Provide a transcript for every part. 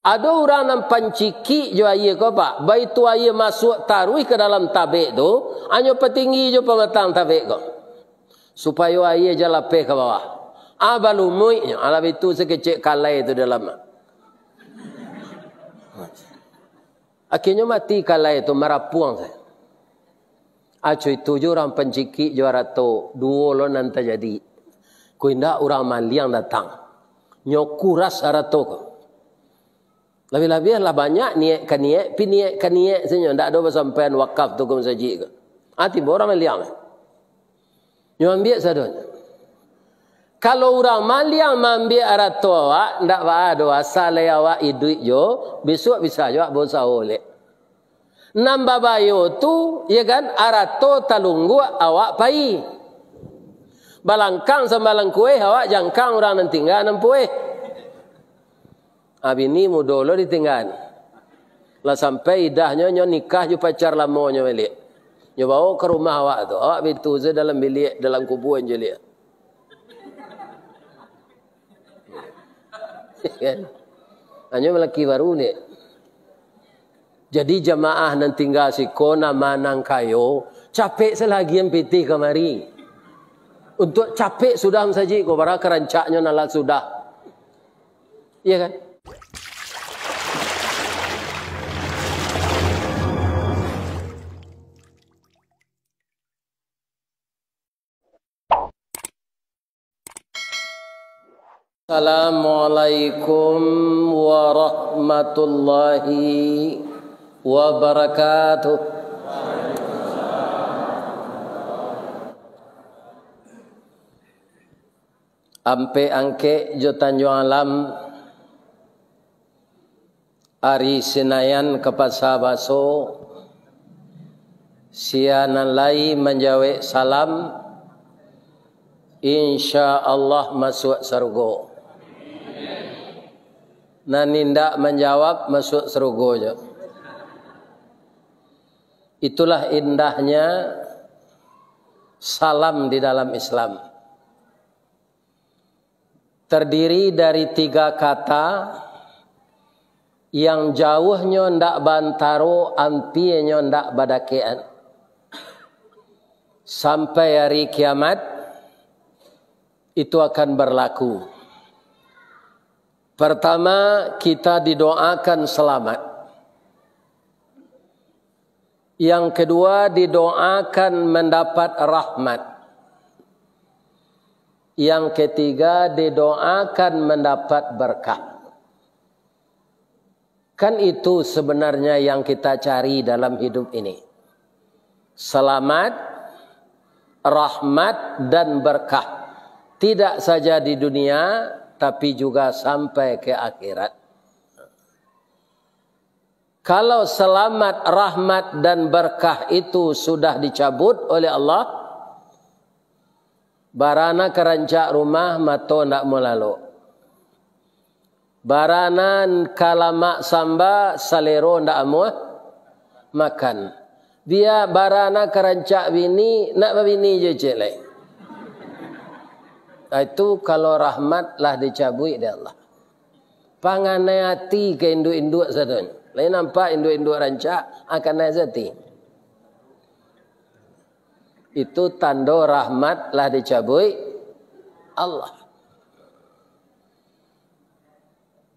Ada orang yang panciki jo aye ko pak, baik tu aye masuk taruh ke dalam tabik tu, hanya petinggi jo pematang tabik ko. Supaya aye jalape ke bawah. Abalumui, alam itu sekecil kalai itu dalam. Akhirnya mati kalai itu merapuang saya. Acu itu jo orang panciki jo rato, dua lo nanti jadi. Kuinda orang maliang datang. Nyokuras rato ko. Lebih-lebih lah banyak niat kan niat, pi niat kan niat saja. Tak ada bersampai wakaf tu kum saji ke. Hati orang maliang. Nyo ambil sadon. Kalau orang maliang ambil arat tu awak, ndak ada asal awak hidup jo, besok bisa jo bosa oleh. Nambah bayo tu, ya kan, arat tu talunggu awak pai. Balangkang sambalang kue awak jangkang orang nan tinggal nampueh. Abini mudolo ditinggal. Lah sampai idahnya nyo nikah ju pacar lama nyo balik. Nyo bawa ke rumah awak tu. Awak bitu ze dalam bilik dalam kuburan je lihat. Kan? Hanya lelaki baru ni. Jadi jamaah nan tinggal si kona manang kayo, capek selagi yang piti kemari. Untuk capek sudah saji ko bara kerancaknya nalat sudah. Iya kan? Assalamualaikum warahmatullahi wabarakatuh. Ampe angke jo Tanjung Alam Ari Senayan ke Pasar Baso sianan lai menjawab salam insya Allah masuk surga. Nanindak menjawab masuk surga je. Itulah indahnya salam di dalam Islam. Terdiri dari 3 kata yang jauhnya ndak bantaro, ampinya ndak badakean. Sampai hari kiamat itu akan berlaku. Pertama, kita didoakan selamat. Yang kedua, didoakan mendapat rahmat. Yang ketiga, didoakan mendapat berkah. Kan itu sebenarnya yang kita cari dalam hidup ini. Selamat, rahmat, dan berkah. Tidak saja di dunia, tapi juga sampai ke akhirat. Kalau selamat, rahmat, dan berkah itu sudah dicabut oleh Allah, barana kerancak rumah mato ndak melalo. Barana kalamak samba salero ndak amuah makan. Dia barana kerancak bini nak bini je celek. Itu kalau rahmat lah dicabut oleh Allah. Panganai hati ke induk-induk sadon. Lain nampak induk-induk rancak akan naik hati. Itu tanda rahmat lah dicabut Allah.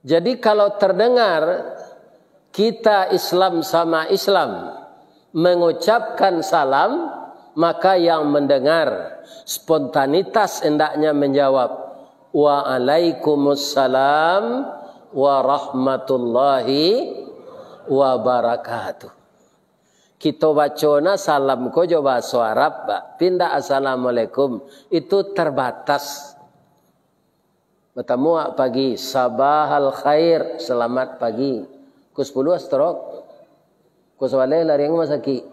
Jadi kalau terdengar kita Islam sama Islam mengucapkan salam, maka yang mendengar spontanitas hendaknya menjawab Waalaikumsalam warahmatullahi wabarakatuh. Kita bacona salam ko jo bahasa Arab, pindah assalamualaikum itu terbatas. Bertemu pagi, sabahal khair, selamat pagi. Pukul 10 stroke. Pukul 11 lari yang masaki.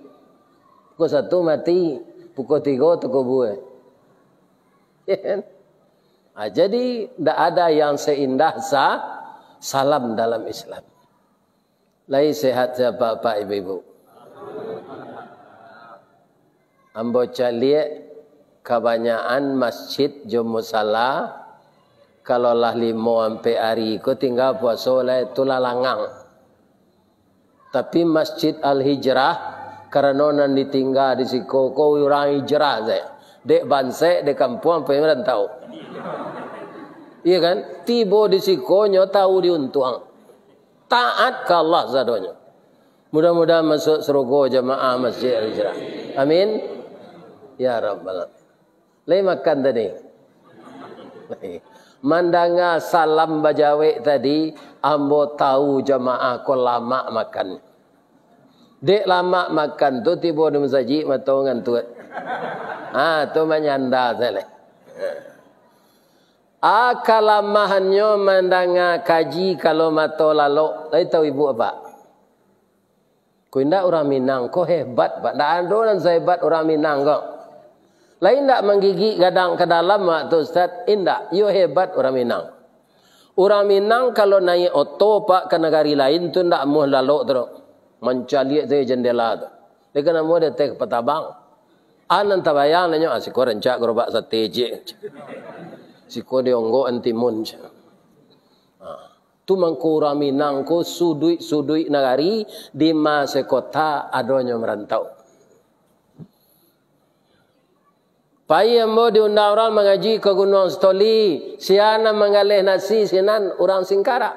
Pukul 1 mati, pukul 3 toko buah. Jadi tidak ada yang seindah salam dalam Islam. Lai sehat saya bapak ibu-ibu. Ambo lihat kebanyakan masjid jo musala Kalau lah 5 sampai hari ko tinggal puasa lah itu lalangang. Tapi Masjid Al-Hijrah karena nan ditinggal di siko ko orang hijrah saya. Dek bansek dek kampung apa yang tahu. Iya kan? Tiba di siko nyo tahu diuntung. Taat ke Allah zadonya. Mudah-mudahan masuk surga jamaah Masjid Al-Hijrah. Amin. Ya Rabbal Alamin. Lai makan tadi. Mandanga salam bajawe tadi, ambo tahu jamaah ko lama makan. Dek lama makan tu tiba di masjid matongan tu. Tu menyanda sele. Kalamahannya mandanga kaji kalau mato lalu. Lai tahu ibu apa? Kau indak orang Minang, kau hebat pak. Dak ada orang sehebat orang Minang kau. Lain tak menggigit gadang ke dalam waktu Ustaz. Indak, you hebat orang Minang. Orang Minang kalau naik oto pak ke negara lain tu ndak mau lalu terus. Mencaliak tu jendela tu. Dia kena mau dia tek petabang. Anan tabayang nanya si kau rencak gerobak sate je. Si kau dionggo antimun. Tu mangko orang Minang ko sudui negari di masa kota adonyo merantau. Pai ambo diundang orang mengaji ke Gunung Stoli, siana mengalih nasi sinan orang Singkara.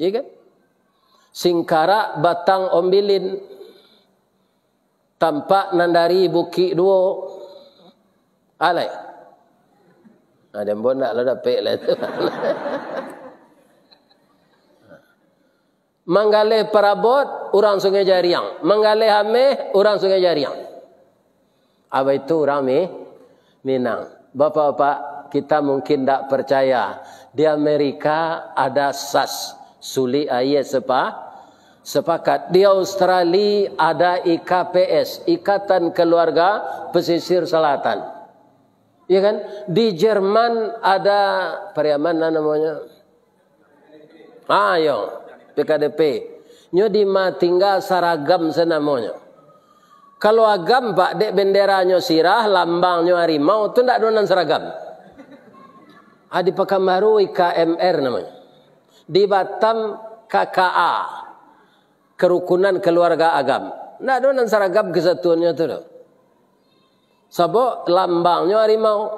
Ya kan? Singkara batang ombilin. Tampak nandari bukit duo. Alai. Ada mbon nak lah dapet lah tu. Manggalih Perabot, orang Sungai Jariang. Manggalih Hameh, orang Sungai Jariang. Apa itu orang Minang. Bapak-bapak, kita mungkin tak percaya. Di Amerika ada SAS. Suli ayat sepakat. Di Australia ada IKPS. Ikatan Keluarga Pesisir Selatan. Ya kan? Di Jerman ada Pariaman namanya. Yo, PKDP. Nyo di ma tinggal saragam senamanya. Kalau agam pak dek benderanya sirah, lambangnya harimau, tu ndak donan seragam. Di Pekanbaru IKMR namanya. Di Batam KKA, Kerukunan Keluarga Agam. Ndak donan seragam kesatuannya tu. Sebab lambangnya harimau.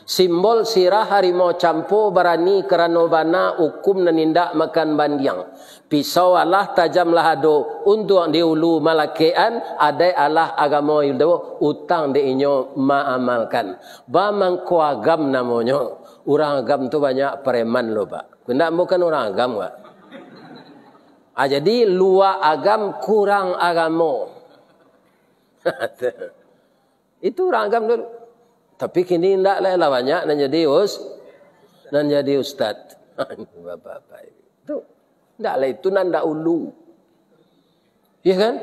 Simbol sirah harimau campo berani kerana bana hukum nanindak makan bandiang. Pisau Allah tajamlah ado untuk diulu malakean adai Allah agama yudo utang deinyo maamalkan. Ba mangko agam namanya. Orang agam tu banyak preman lo pak. Ndak bukan orang agam pak. Jadi luar agam kurang agama. Itu orang agam dulu. Tapi kini tidak lah banyak dan jadi ustaz. Bapak-bapak itu tidak lah itu nanda ulu. Ya kan?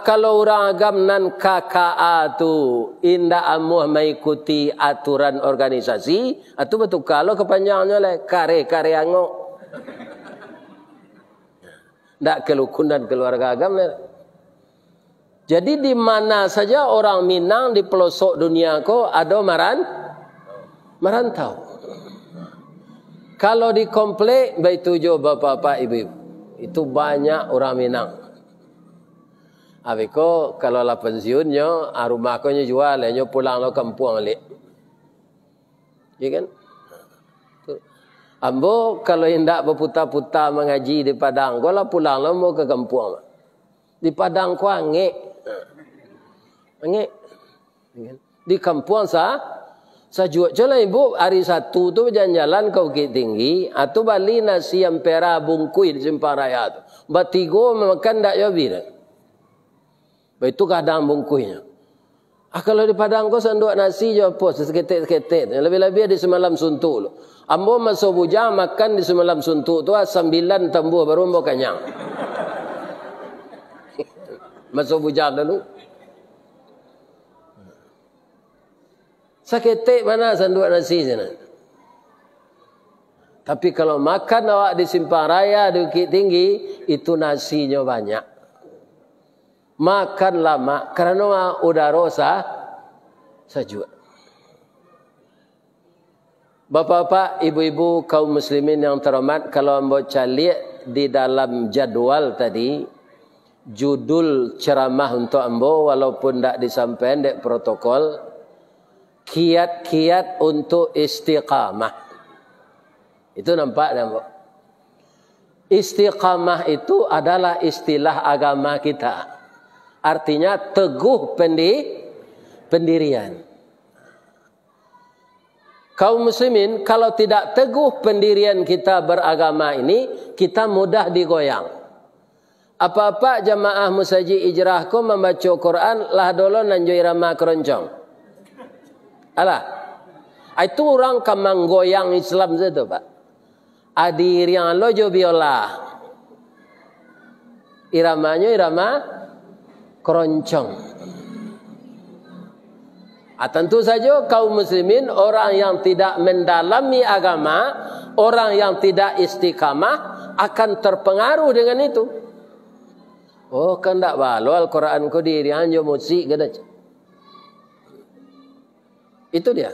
Kalau orang agam nan KKA tu indah amuh mengikuti aturan organisasi, itu betul kalau kepanjangnya lah kare angok. Tidak kerukunan keluarga agam lah. Jadi di mana saja orang Minang di pelosok dunia ko ada merantau. Kalau di komplek baik tujuh bapak-bapak ibu-ibu. Itu banyak orang Minang. Abiko kalau lah pensiunnya, rumah ko nya jual, nya pulang lo kampung balik. Ya kan? Ambo kalau hendak berputar-putar mengaji di Padang, ko lah pulang lo mau ke kampung. Di Padang ko angek. Di kampung sajuak jalan ibu hari satu tu berjalan-jalan ke Bukit Tinggi atau bali nasi ampera bungkui di Simpang Raya tu. Batigo makan tak jawab dah. Itu kadang bungkuinya. Kalau di Padang kau sanduk nasi jawab pos seketik-seketik. Lebih-lebih di semalam suntuk lo. Ambo masuk bujang makan di semalam suntuk tu 9 tambuh baru ambo kenyang. Masuk bujang dulu. Seketik mana sanduk nasi sana. Tapi kalau makan awak di Simpang Raya, di Bukit Tinggi, itu nasinya banyak. Makan lama, kerana udara sejuk. Bapak-bapak, ibu-ibu, kaum muslimin yang terhormat, kalau membaca lihat di dalam jadwal tadi, judul ceramah untuk ambo walaupun tidak disampaikan di protokol, kiat-kiat untuk istiqamah. Itu nampak tak, Mbak? Istiqamah itu adalah istilah agama kita. Artinya teguh pendirian. Kaum muslimin, kalau tidak teguh pendirian kita beragama ini, kita mudah digoyang. Apa-apa jamaah musaji ijrahku membaca Quran, lah dolo nanjo irama keroncong. Alah, itu orang kamang goyang Islam itu, Pak. Adir yang lojo biola. Iramanya irama keroncong. Tentu saja kaum muslimin, orang yang tidak mendalami agama, orang yang tidak istiqamah akan terpengaruh dengan itu. Oh, kan tak balu Al-Quran ko diri anjo musik kada. Itu dia.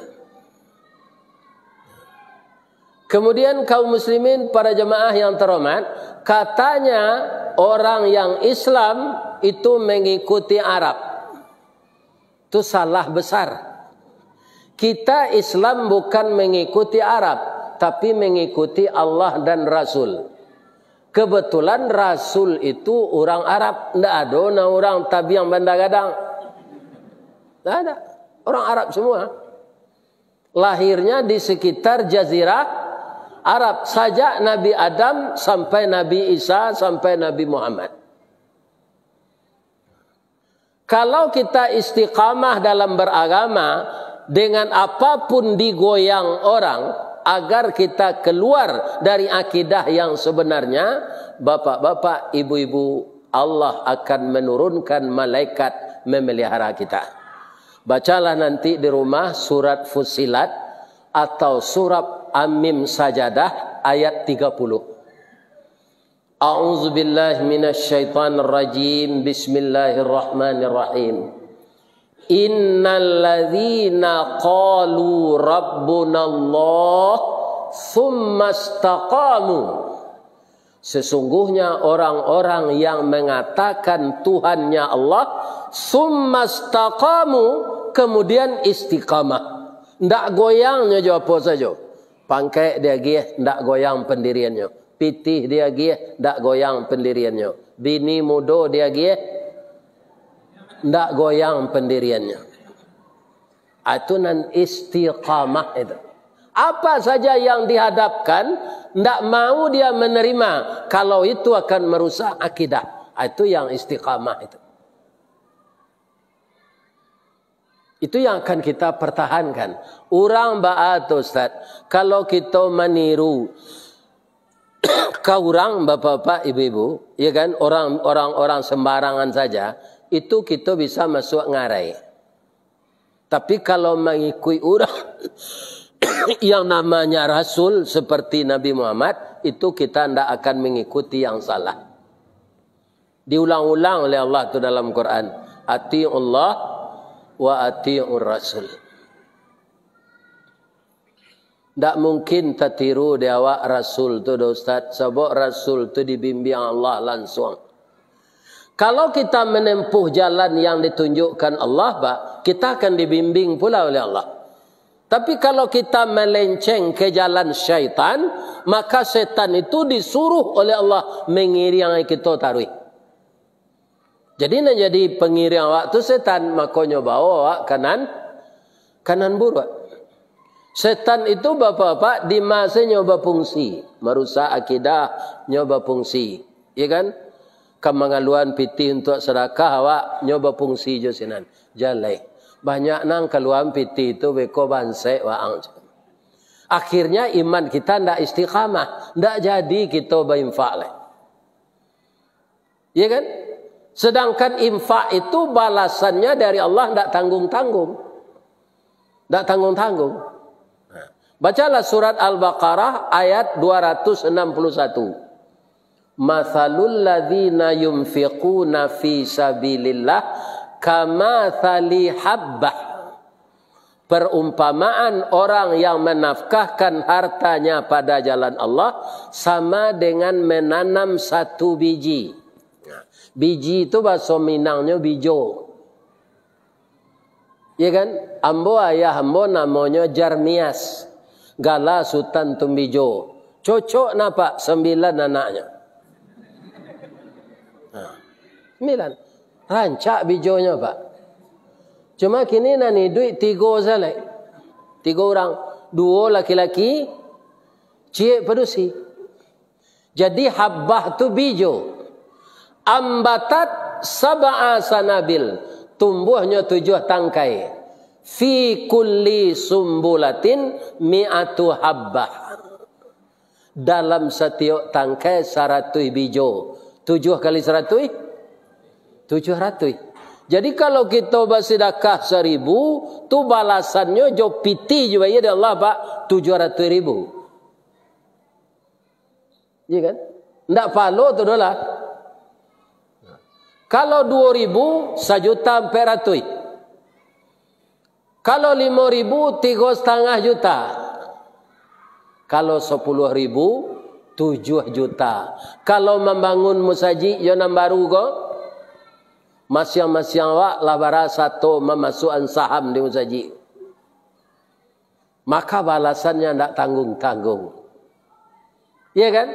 Kemudian kaum muslimin, para jemaah yang terhormat, katanya orang yang Islam itu mengikuti Arab. Itu salah besar. Kita Islam bukan mengikuti Arab, tapi mengikuti Allah dan Rasul. Kebetulan Rasul itu orang Arab. Tidak ada orang tabiang Bandar Gadang. Tidak ada. Orang Arab semua. Lahirnya di sekitar Jazirah Arab. Sejak Nabi Adam sampai Nabi Isa sampai Nabi Muhammad. Kalau kita istiqamah dalam beragama, dengan apapun digoyang orang, agar kita keluar dari akidah yang sebenarnya, bapak-bapak, ibu-ibu, Allah akan menurunkan malaikat memelihara kita. Bacalah nanti di rumah surat Fussilat atau surat Amim Sajadah ayat 30. A'udzu billahi minasy syaithanir rajim. Bismillahirrahmanirrahim. Innal ladzina qalu rabbunallah tsumma istaqamu. Sesungguhnya orang-orang yang mengatakan Tuhannya Allah, tsumma istaqamu, kemudian istiqamah. Ndak goyangnya jawab saja. Pangkai dia gih ndak goyang pendiriannya. Pitih dia gih, ndak goyang pendiriannya. Bini muda dia gih, ndak goyang pendiriannya. Itu nan istiqamah itu. Apa saja yang dihadapkan, ndak mau dia menerima. Kalau itu akan merusak akidah. Itu yang istiqamah itu. Itu yang akan kita pertahankan. Orang ba'at Ustaz, kalau kita meniru kau orang bapak-bapak, ibu-ibu, ya kan, orang sembarangan saja, itu kita bisa masuk ngarai. Tapi kalau mengikuti orang yang namanya Rasul seperti Nabi Muhammad, itu kita tidak akan mengikuti yang salah. Diulang-ulang oleh Allah itu dalam Quran. Ati'ullah wa ati'ur Rasul. Tak mungkin tertiru dia awak Rasul tu Ustaz. Sebab Rasul tu dibimbing Allah langsung. Kalau kita menempuh jalan yang ditunjukkan Allah, Pak, kita akan dibimbing pula oleh Allah. Tapi kalau kita melenceng ke jalan syaitan, maka setan itu disuruh oleh Allah mengiringi kita tarui. Jadi nak jadi pengiring awak tu setan, makanya bawa awak kanan buruk. Setan itu bapak-bapak di masa nyoba fungsi, merusak akidah, nyoba fungsi, ya kan? Kemangaluan piti untuk sedekah awak nyoba fungsi jo sinan, jalai. Banyak nang keluar piti itu beko bansai waang. Akhirnya iman kita ndak istiqamah, ndak jadi kita berinfak leh. Ya kan? Sedangkan infak itu balasannya dari Allah ndak tanggung-tanggung. Ndak tanggung-tanggung. Bacalah surat Al-Baqarah ayat 261. Mathalul ladzina yunfiquna fi sabilillah kamathali habbah. Perumpamaan orang yang menafkahkan hartanya pada jalan Allah sama dengan menanam satu biji. Biji itu bahasa Minangnya bijo. Ya kan? Ambo ayah ambo namanya Jarmias. Gala Sultan Tumbijo. Cocok napa 9 anaknya. 9. Rancak bijonya Pak. Cuma kini nani duit 3 saja. 3 orang. 2 laki-laki. Cik pedusi. Jadi habbah tu bijo. Ambatat 7 sanabil. Tumbuhnya 7 tangkai. Fi kulli sumbulatin mi'atu habbah. Dalam setiap tangkai 100 bijo. 7 kali 100? 700. Jadi kalau kita bersedekah 1000, tu balasannya jo piti juga ya dari Allah Pak 700.000. Iya kan? Ndak palo tu dolar. Kalau 2.000, 1.400.000. Kalau 5.000, 3,5 juta. Kalau 10.000, 7 juta. Kalau membangun musajid yang baru ko, masyang-masyang wak labara satu memasukkan saham di musajid. Maka balasannya tidak tanggung-tanggung. Iya kan?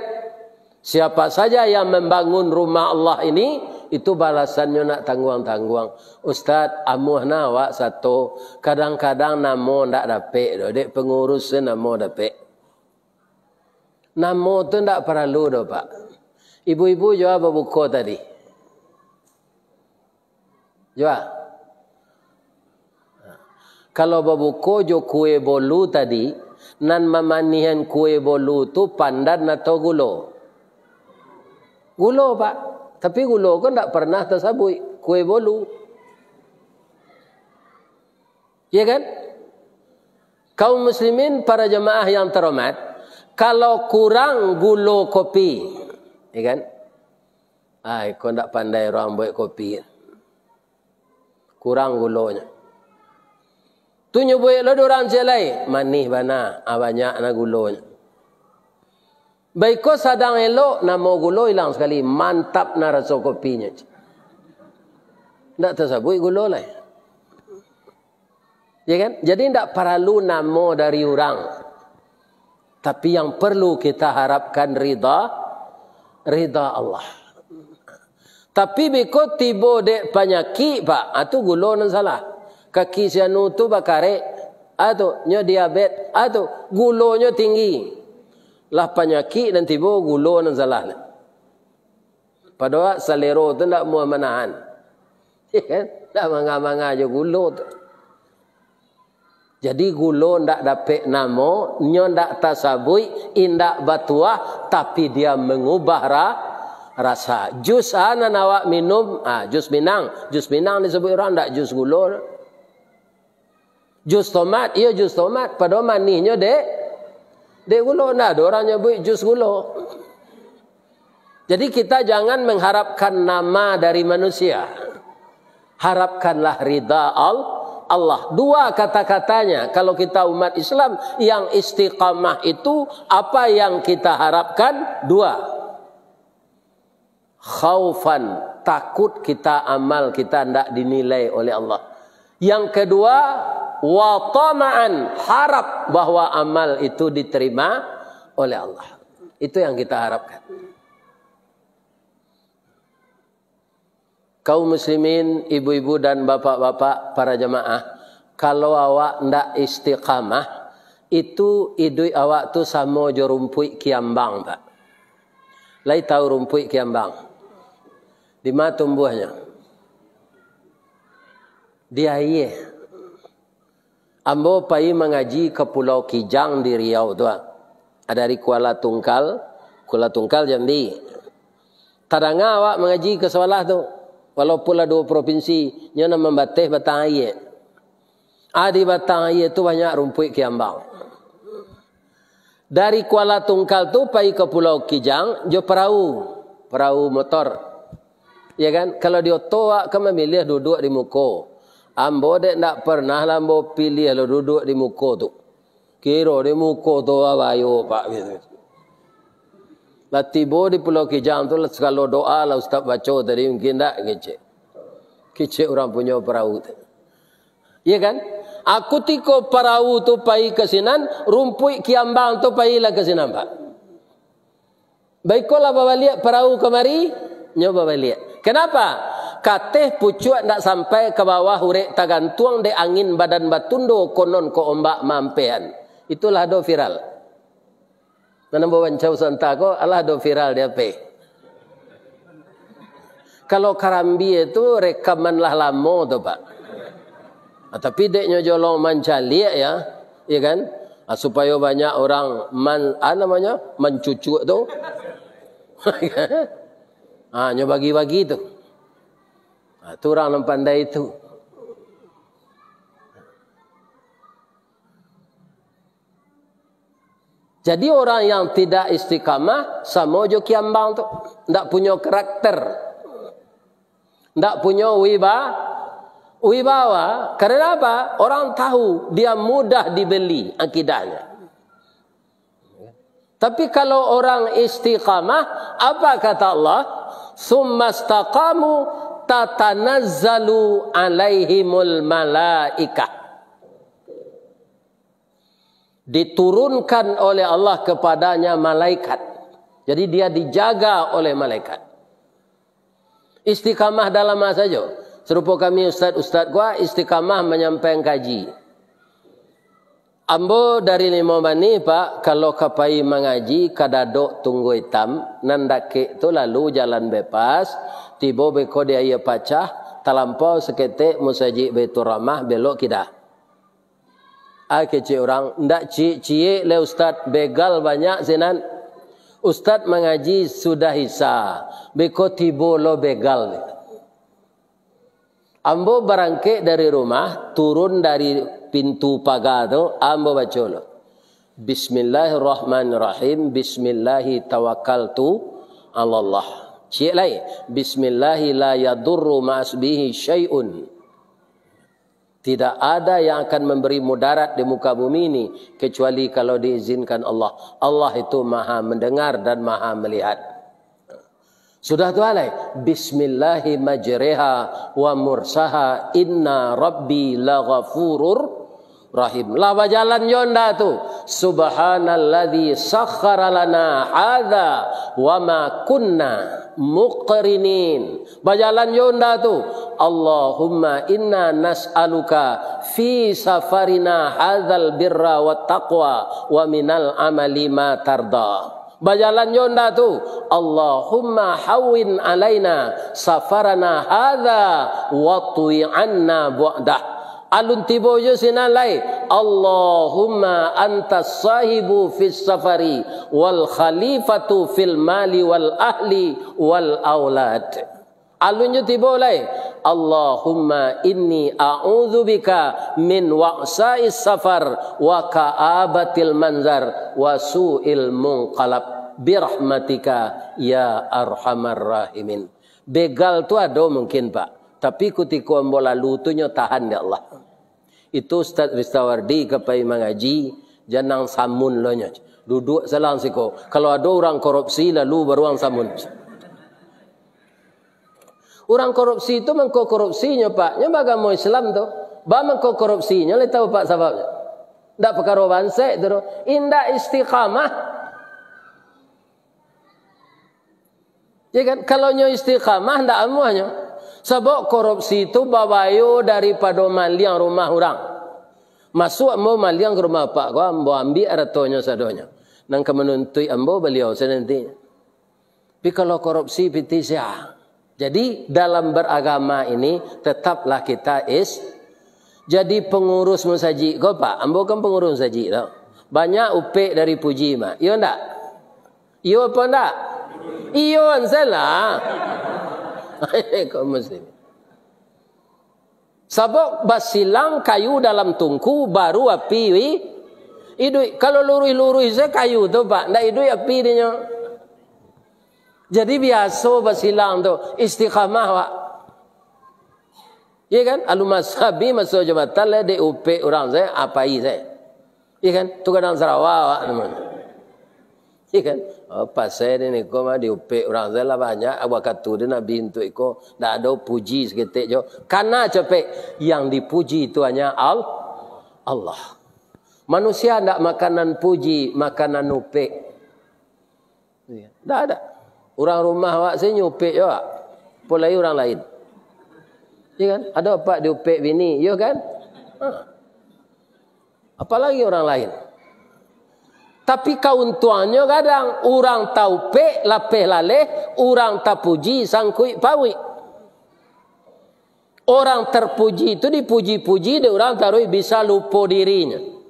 Siapa saja yang membangun rumah Allah ini, itu balasannya nak tangguang-tangguang. Ustaz, amuh na wak satu. Kadang-kadang namo ndak dapat. Dek pengurus namo dapat. Namo tu ndak perlu dah Pak. Ibu-ibu jawab buku tadi. Jawab. Kalau babuko jo kue bolu tadi, nan memanihan kue bolu tu pandan atau gulo? Gulo Pak. Tapi gulo kan tak pernah tersabui kue bolu. Ya kan? Kaum muslimin para jemaah yang terhormat, kalau kurang gulo kopi, ya kan? Ai, kau tak pandai orang buat kopi. Kurang gulonya. Tu nyebut lo orang celai, manis bana, banyak na gulonya. Baik kau sadang elok, nama gulo hilang sekali. Mantap na rasa kopinya. Tak tersabui gulo lah. Ya kan? Jadi tak perlu nama dari orang. Tapi yang perlu kita harapkan rida Allah. Tapi biko tiba dek penyakit Pak, itu gulo nan salah. Kaki sianu tu bakare, atau nyo diabetes, atau gulonya tinggi. Lah penyakit dan tiba gulo nan salah. Padahal selero tu tak mau menahan. Ya kan? Tak manga-manga je gulo tu. Jadi gulo ndak dapat nama, nyo ndak tasabui, indak batuah, tapi dia mengubah rasa. Jus ana awak minum, jus minang. Jus minang disebut orang ndak jus gulo. Jus tomat, iya jus tomat. Padahal manisnya dek gulo, nah ada orang nyebut jus gulo. Jadi kita jangan mengharapkan nama dari manusia. Harapkanlah ridha Allah. 2 kata-katanya. Kalau kita umat Islam yang istiqamah itu, apa yang kita harapkan? 2. Khaufan, takut kita amal kita tidak dinilai oleh Allah. Yang kedua, wa tama'an, harap bahwa amal itu diterima oleh Allah. Itu yang kita harapkan. Kaum muslimin, ibu-ibu dan bapak-bapak para jemaah, kalau awak ndak istiqamah, itu idui awak tu sama jo rumput kiambang Pak. Lai tahu rumput kiambang? Di mana tumbuhnya? Di air. Ambo pai mengaji ke Pulau Kijang di Riau tu. Ada dari Kuala Tungkal Jambi. Tadanga awak mengaji ke sekolah tu. Walaupun ada 2 provinsi, nyo nak membatih batang air. Di batang air tu banyak rumput kiambang. Dari Kuala Tungkal tu pai ke Pulau Kijang, jo perahu motor. Ya kan? Kalau dia toa kan memilih duduk di muka. Ambo dek ndak pernah lambo pilih lo duduk di muka tu. Kira di muka tu ayo pak gitu. Lah tiba di Pulau Kijang tu kalau doa lah ustaz baca tadi mungkin tak kecek. Kecek orang punya perahu tu. Iya kan? Aku tiko perahu tu pai ke sinan, rumpui kiambang tu pai lah ke sinan pak. Baiklah bawa lihat perahu kemari, nyoba balik. Kenapa? Kateh pucuak nak sampai ke bawah hurek tagantuang de angin badan batundo konon ko ombak mampean. Itulah do viral. Mana bawa cau santa ko Allah do viral dia pe. Kalau karambi itu rekaman lah lama tu pak. Tapi deknya jolong mancalia ya, ya kan? Supaya banyak orang mencucuk tu. Nyo bagi-bagi tu. Tu orang yang pandai itu. Jadi orang yang tidak istiqamah sama jo kiambang tu, ndak punya karakter. Ndak punya wibawa. Karena apa? Orang tahu dia mudah dibeli akidahnya. Tapi kalau orang istiqamah, apa kata Allah? Summa istaqamu tatanazzalu alaihimul malaikah. Diturunkan oleh Allah kepadanya malaikat. Jadi dia dijaga oleh malaikat. Istiqamah dalam apa saja? Serupa kami ustaz-ustaz gua istiqamah menyampaikan kaji. Ambo dari 5 bani pak, kalau kapai mengaji kadadok tunggu hitam, nandake tu lalu jalan bebas, tiba beko dia ia pacah, talampau seketik musajik Baitur Rahmah belok kidah. Kecik orang, ndak cie le ustaz begal banyak sinan. Ustaz mengaji sudah hisa, beko tiba lo begal. Ambo barangke dari rumah, turun dari pintu pagar tu, ambo baca lo. Bismillahirrahmanirrahim. Bismillahi tawakkaltu ala Allah. Cik lain. Bismillahi la yadurru ma'asbihi syai'un. Tidak ada yang akan memberi mudarat di muka bumi ini kecuali kalau diizinkan Allah. Allah itu maha mendengar dan maha melihat. Sudah tu alai. Bismillahi majriha wa mursaha inna rabbi laghafurur rahim. Lah jalan yonda tu. Subhanalladzi sakhkhara lana hadza wa ma kunna muqrinin. Bajalan yonda tu. Allahumma inna nas'aluka fi safarina hadzal birra wat taqwa wa minal amali ma tarda. Bajalan yonda tu. Allahumma hawin alaina safarana hadza wa tu'anna bu'dah. Alun tibo jo sinalai. Allahumma antas sahibu fis safari wal khalifatu fil mali wal ahli wal aulad. Alun jo tibo lai. Allahumma inni a'udzubika min wa'sa'is safar wa ka'abatil manzar wa su'il munqalab birahmatika ya arhamar rahimin. Begal tu ada mungkin pak, tapi ketika ambo lalu tu nyo tahan ya Allah. Itu Ustaz Ristawardi kepai mengaji janang samun lo nyo. Duduk salang siko. Kalau ada orang korupsi lalu baru orang samun. Orang korupsi itu mengko korupsinya pak. Nya agama Islam tu. Ba mengko korupsinya le tahu pak sebabnya. Ndak perkara bansek tu. Indah istiqamah. Ya kan kalau nyo istiqamah ndak amuhnya. Sebab korupsi itu bawayo daripada maliang rumah orang. Masuk ambo maliang ke rumah pak gua ambo ambil hartanya sadonya. Nang kemenuntui ambo beliau senanti. Tapi kalau korupsi piti sia. Jadi dalam beragama ini tetaplah kita jadi pengurus musajid. Kau pak, ambo kan pengurus musajid tau. Banyak upek dari puji mak. Iyo ndak? Iyo apa ndak? Iyo ansalah. Kau muslim. Sebab basilang kayu dalam tungku baru api idui. Kalau lurus-lurus saya kayu tu pak, ndak idui api dia. Jadi biasa basilang tu istiqamah pak. Iya kan? Alumasabi masuk jabatan le DUP orang saya apa saya. Iya kan? Tu kadang Sarawak teman. Iya kan? Apa saya ni kau mah DUP orang saya lah banyak. Awak tu dia nabi untuk iko. Tak ada puji seketik jo. Karena capek yang dipuji itu hanya Allah. Manusia tak makanan puji, makanan upek. Tak ada. Orang rumah awak saya nyupek juga. Pulai orang lain. Ya kan? Ada apa diupek bini, ya kan? Apalagi orang lain. Tapi keuntungannya kadang orang tahu pek lapeh laleh, orang tak puji sangkui pawi. Orang terpuji itu dipuji-puji, dia orang taruh bisa lupa dirinya.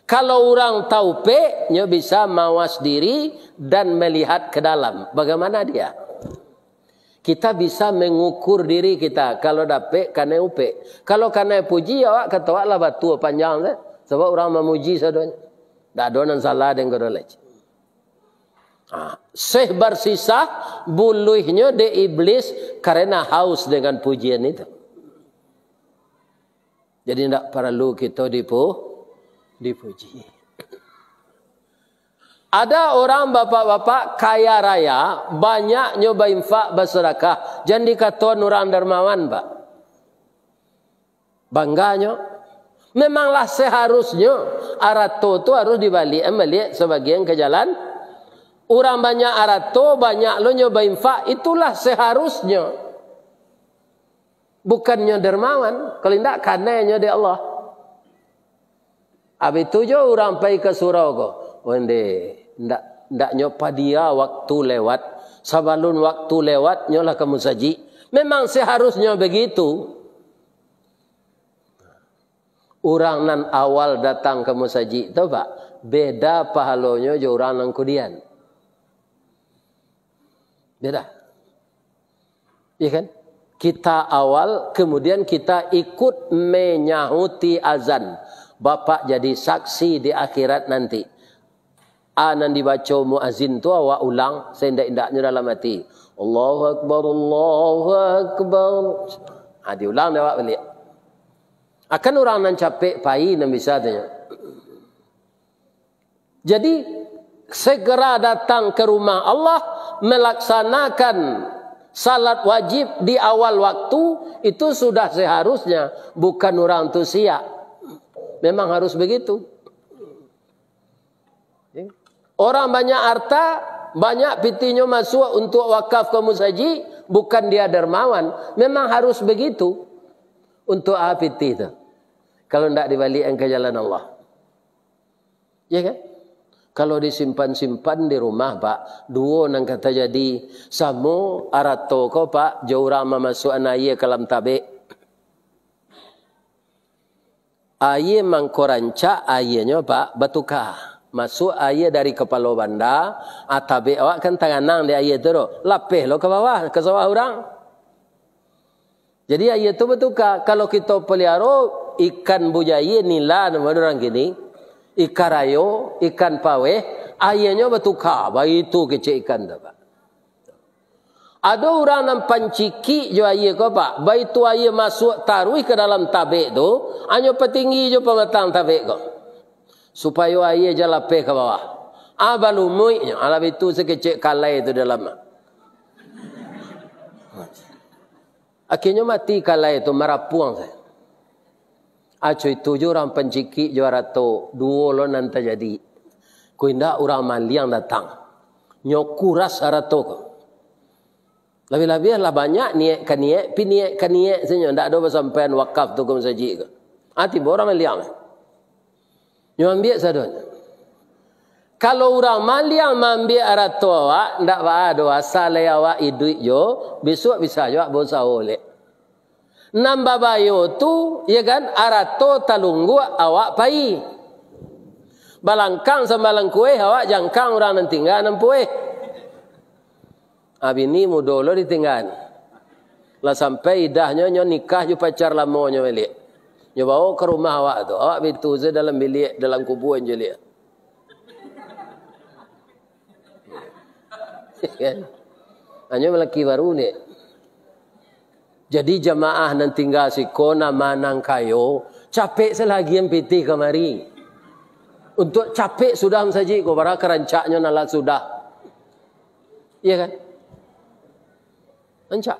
Kalau orang tahu pek, dia bisa mawas diri dan melihat ke dalam. Bagaimana dia? Kita bisa mengukur diri kita. Kalau dapat kena upek. Kalau kena puji, awak kata awak lah batu panjang. Sebab orang memuji sadonya. Tak ada yang salah dengan kodolej. Seh bersisa buluhnya de iblis karena haus dengan pujian itu. Jadi tidak perlu kita dipuji. Ada orang bapak-bapak kaya raya, banyak nyoba infak bersedekah. Jangan dikatakan orang dermawan, Pak. Bangganya. Memanglah seharusnya arato itu harus dibalik sebagian ke jalan. Orang banyak arato, banyak lo nyoba infak, itulah seharusnya. Bukannya dermawan. Kalau tidak, kananya di Allah. Habis itu juga orang pergi ke surau kok. Ndak nyopa dia waktu lewat. Sabalun waktu lewat nyolah kamu saji. Memang seharusnya begitu. Orang nan awal datang ke musaji, tahu Pak? Beda pahalonya jo orang nan kemudian. Beda. Iya kan? Kita awal, kemudian kita ikut menyahuti azan. Bapak jadi saksi di akhirat nanti. Anan dibaca muazin tu awak ulang sendak-indaknya dalam hati. Allahu Akbar, Allahu Akbar. Diulang dia awak balik. Akan orang nan capek pai nan bisa tanya. Jadi segera datang ke rumah Allah melaksanakan salat wajib di awal waktu itu sudah seharusnya, bukan orang tu siap. Memang harus begitu. Orang banyak harta, banyak pitinya masuk untuk wakaf ke musaji, bukan dia dermawan. Memang harus begitu untuk piti itu. Kalau tidak dibalikkan ke jalan Allah. Ya kan? Kalau disimpan-simpan di rumah, Pak. Dua nang kata jadi. Samo arato ko, Pak. Jauh ramah masuk anaya ke dalam tabik. Ayah mangkoranca ayahnya, Pak. Batukah. Masuk ayah dari kepala banda. Tabik awak kan tanganang di ayah itu. Lapih lo ke bawah. Ke sawah orang. Jadi ayat itu betul. Kalau kita pelihara ikan bujaya nila nama orang gini, ikan rayo, ikan pawe, ayatnya betul. Baik itu kecil ikan tu, Pak. Ada orang yang panciki jo ayat ko, Pak. Baik itu ayat masuk taruh ke dalam tabik tu, hanya petinggi jo pematang tabik ko. Supaya ayat jalape ke bawah. Balumui, alam itu sekecil kalai itu dalam. Akhirnya mati kala itu merapuang saya. Aco itu orang penciki juara tu dua lo nanti jadi. Kuinda orang maliang datang. Nyokuras arato ko. Lebih-lebih lah banyak niat kaniat senyum. Tak ada bersampaian wakaf tu kum saji ko. Ati orang maliang. Nyambil sadon. Kalau orang maliang mambil arato awak, ndak ada asal awak idui jo, besok bisa jo bosa oleh. Nambah bayo tu, ya kan, arato talunggu awak pai. Balangkang sambalang kue awak jangkang orang nan tinggal nan pueh. Abini mudolo ditinggal. Lah sampai idahnya nyo nikah jo pacar lamonyo belik. Nyo bawa ke rumah awak tu. Awak bitu ze dalam bilik dalam kuburan je lihat. Hanya lelaki baru ni. Jadi jamaah nan tinggal si kona manang kayo, capek selagi yang piti kemari. Untuk capek sudah saja, kau bara kerancaknya nalar sudah. Iya kan? Rancak.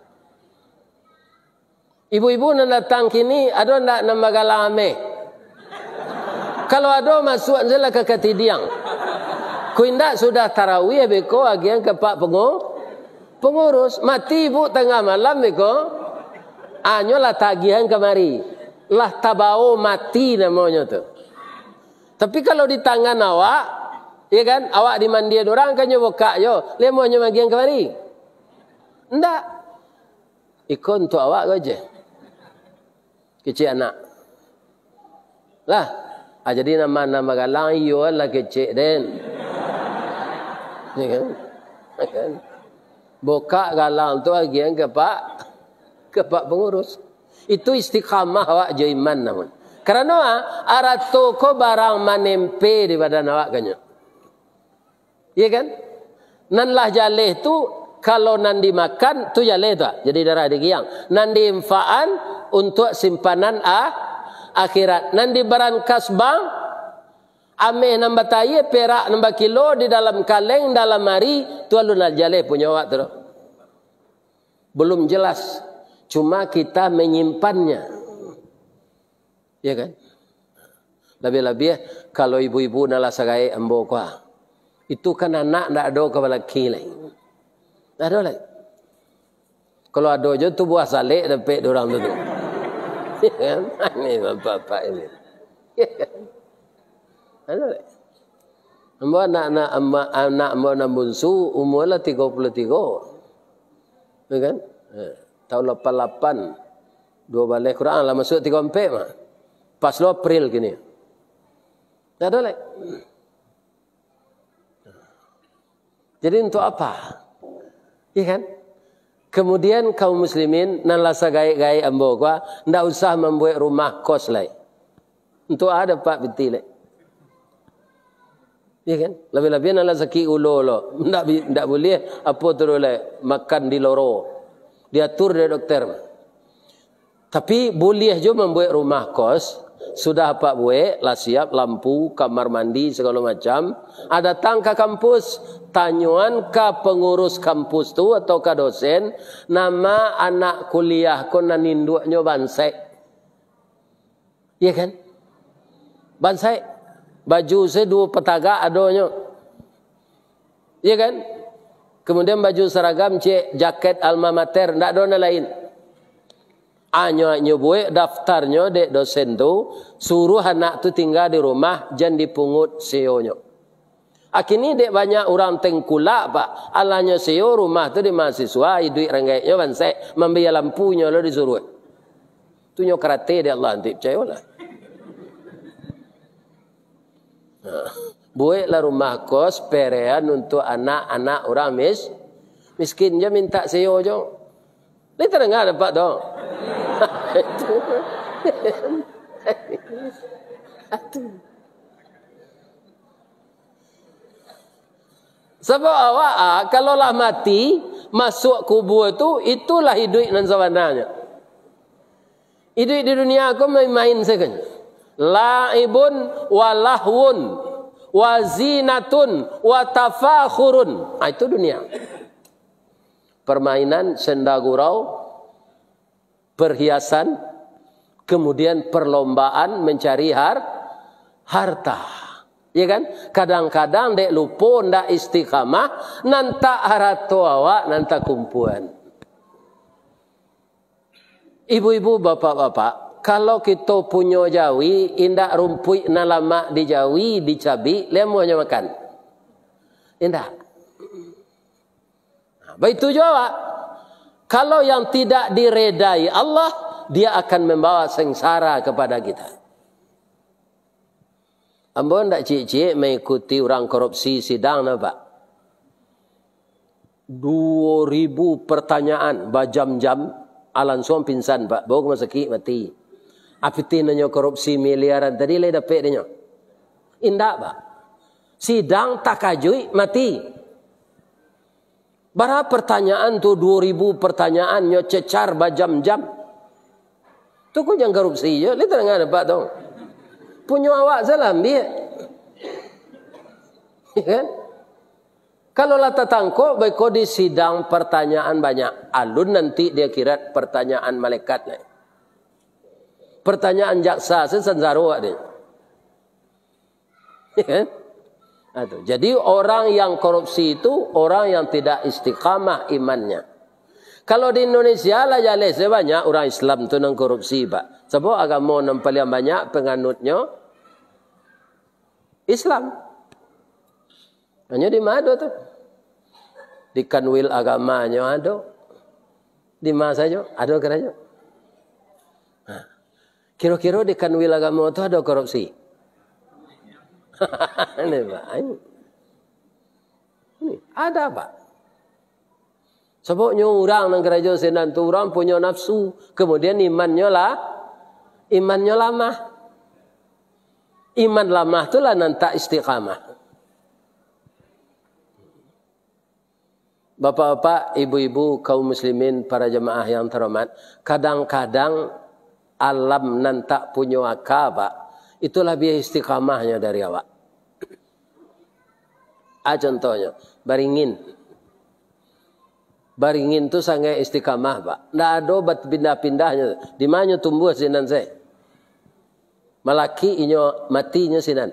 Ibu-ibu nan datang kini, ada ndak nama magalame? Kalau ada masuk saja ke ketidiang. Kau indak sudah tarawih beko agian ke pak pengurus. Mati ibu tengah malam beko. Anyo lah tagihan kemari. Lah tabao mati namanya tu. Tapi kalau di tangan awak, ya kan? Awak dimandi orang kan buka yo, lemonya bagian kemari. Ndak. Ikon untuk awak aja. Kecil anak. Lah, jadi nama-nama galang iyo lah kecil den. Ya kan? Ya kan? Buka galang tu bagian ke pak pengurus. Itu istiqamah awak je iman namun. Karena arato ko barang manempe di badan awak kanyo. Iya kan? Nan lah jaleh tu kalau nan dimakan tu jaleh tu. Jadi darah digiang. Nan diinfaan untuk simpanan akhirat. Nan diberangkas bank ameh nambah taye perak nambah kilo di dalam kaleng dalam hari tu alun al jaleh punya awak tu. Belum jelas. Cuma kita menyimpannya. Ya kan? Lebih-lebih kalau ibu-ibu nala sagai ambo kuah. Itu kan anak ndak ada kepala kilai. Ndak ada lagi. Kalau ada je tu buah salik dapat orang tu. Ya kan? Ini bapak ini. Ya kan? Ada lagi. Ambo anak ambo nambunsu umurlah 33. Ya kan? Tahun 88 dua balik Quran lah masuk 34 mah. Pas lo April gini. Tak ada lagi. Jadi untuk apa? Iya kan? Kemudian kaum muslimin nan lasa gai-gai ambo kwa ndak usah membuat rumah kos lagi. Untuk ada pak betul lagi. Iya kan? Lebih-lebih nan lasa ki ulo lo. Ndak boleh apa terus lagi makan di loro. Diatur dari dokter. Tapi boleh juga membuat rumah kos. Sudah apa buat, lah siap lampu, kamar mandi, segala macam. Ada datang ke kampus, tanyuan ke pengurus kampus tu atau ke dosen, nama anak kuliah ko naninduknya bansai. Iya kan? Bansai. Baju saya 2 petagak adanya. Iya kan? Kemudian baju seragam cek jaket alma mater, ndak ada lain. Anyo buat daftarnya dek dosen tu suruh anak tu tinggal di rumah jangan dipungut CEO-nya. Akhirnya dek banyak orang tengkulak pak. Alanya CEO rumah tu di mahasiswa duit renggaitnya bansai membayar lampunya lo disuruh. Tu nyo karate dek Allah nanti percaya lah. Buatlah rumah kos perean untuk anak-anak orang miskin je minta CEO je. Ni terdengar dapat dong. Sebab awak kalau lah mati masuk kubur tu itulah hidup nan sebenarnya. Hidup di dunia aku main-main saja. Laibun wa lahwun wa zinatun wa tafakhurun. Itu dunia. Permainan, senda gurau, perhiasan, kemudian perlombaan mencari harta. Ya kan? Kadang-kadang dek lupa ndak istiqamah, nanta harato awak, nanta kumpuan. Ibu-ibu, bapak-bapak, kalau kita punya jawi, indak rumput na lama di jawi, dicabi, lemohnya makan. Indak. Baik itu jawab. Kalau yang tidak diredai Allah, dia akan membawa sengsara kepada kita. Ambo ndak cik-cik mengikuti orang korupsi sidang apa? 2000 pertanyaan berjam-jam alansum pingsan pak, bawa sakit mati. Apiti nanyo korupsi miliaran tadi le dapat dia. Indak pak. Sidang tak kajui mati. Bara pertanyaan tu 2000 pertanyaan nyo cecar bajam-jam. Tu kau jangan korupsi je. Lihat dengan apa tu? Punya awak salah ambil. Kan? Kalau lata tangkok baik kau di sidang pertanyaan banyak. Alun nanti dia kira pertanyaan malaikat ni. Pertanyaan jaksa sesanzaro dia. Kan? Jadi orang yang korupsi itu orang yang tidak istiqamah imannya. Kalau di Indonesia lah jale sebanyak orang Islam tu nang korupsi pak. Sebab agama yang paling banyak penganutnya Islam. Hanya di mana tu? Di kanwil agamanya ada. Di mana saja ada kerana. Kira-kira di kanwil agama tu ada korupsi. Ini pak. Ini ada pak. Sebabnya orang nang gereja senan tu orang punya nafsu, kemudian imannya lamah. Iman lamah tu lah nanti istiqamah. Bapak-bapak, ibu-ibu, kaum muslimin, para jemaah yang terhormat, kadang-kadang alam nanti punya akal pak, itu lebih istiqamahnya dari awak. Contohnya, baringin. Baringin tu sangat istiqamah pak. Ndak ada bat pindah-pindahnya. Di mana tumbuh sinan saya. Malaki inyo matinya sinan.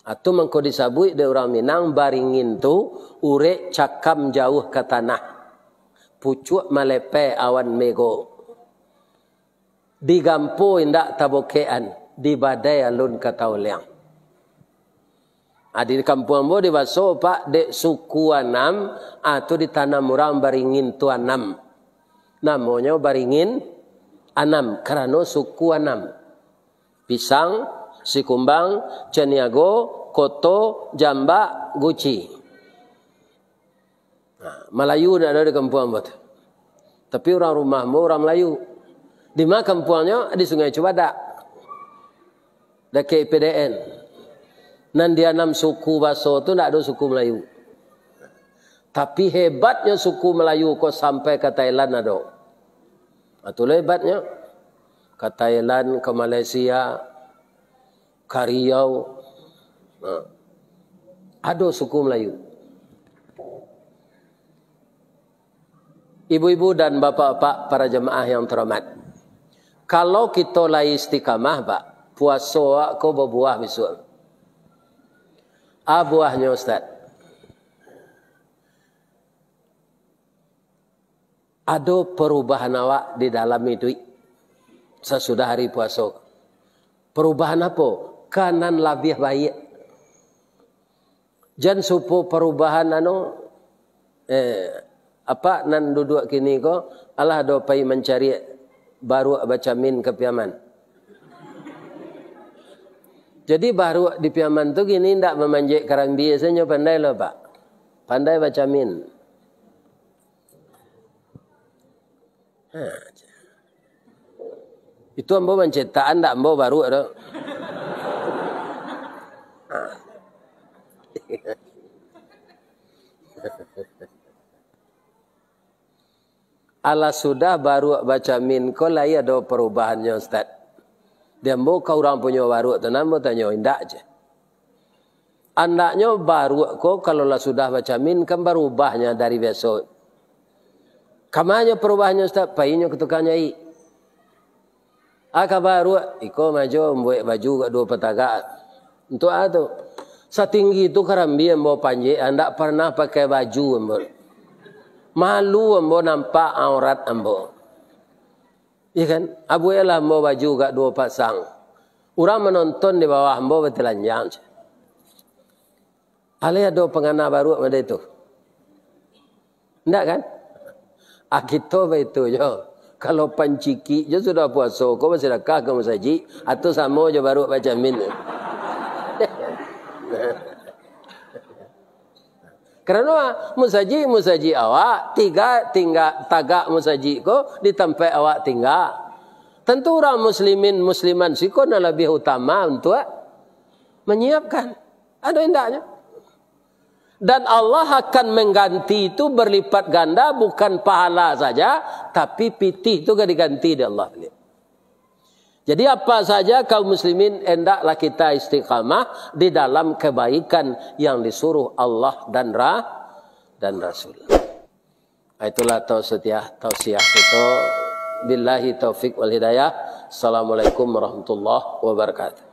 Atau mengko disabui de orang Minang baringin tu urek cakam jauh ke tanah. Pucuk malepe awan mego. Digampo indak tabokean. Di badai alun katauliang. Di kampung ambo di baso pak dek suku anam atau di tanah murang baringin tu anam. Namanya baringin anam karena suku anam. Pisang, Sikumbang, Caniago, Koto, Jamba, Guci. Melayu tidak ada di kampung ambo. Tapi orang rumahmu orang Melayu. Di mana kampungnya? Di Sungai Cibadak. Dekat PDN. Nan dia 6 suku Baso tu tak ada suku Melayu. Tapi hebatnya suku Melayu kok sampai ke Thailand ada. Itulah hebatnya. Ke Thailand, ke Malaysia, ke Riau. Ada suku Melayu. Ibu-ibu dan bapak-bapak para jemaah yang terhormat. Kalau kita lai istiqamah pak, puasa kau berbuah besok. Buahnya Ustaz. Ada perubahan awak di dalam itu sesudah hari puasa. Perubahan apa? Kanan lebih baik. Jangan supo perubahan nan duduk kini ko Allah do pai mencari baru baca min ke piaman. Jadi baru di piaman tu gini tidak memanjik karang biasanya pandai lah pak. Pandai baca min. Itu ambo menciptaan tak ambo baru ada. Ala sudah baru baca min ko lai ada perubahannya Ustaz. Dia mau kau orang punya baru tu nama tanya indak je. Andaknya baru ko kalau lah sudah baca min kan berubahnya dari besok. Kamanya perubahannya Ustaz, painya ketukannya i. Aka baru iko maju membuat baju kat 2 petagak. Untuk tu setinggi itu karambi ambo panji andak pernah pakai baju ambo. Malu ambo nampak aurat ambo. Ya kan? Abu ialah ambo baju kat 2 pasang. Orang menonton di bawah ambo bertelanjang. Ale ada pengana baru pada itu. Enggak kan? Kita begitu je. Kalau panciki je sudah puasa, kau masih sedekah ke masjid atau sama je baru baca min. Kerana musajid awak tinggal tagak musajid ko di tempat awak tinggal. Tentu orang musliman sikon lebih utama untuk menyiapkan. Ada indahnya. Dan Allah akan mengganti itu berlipat ganda, bukan pahala saja, tapi pitih itu juga diganti di Allah. Jadi apa saja kaum muslimin hendaklah kita istiqamah di dalam kebaikan yang disuruh Allah dan Rasul. Itulah tausiah itu. Billahi taufik wal hidayah. Assalamualaikum warahmatullahi wabarakatuh.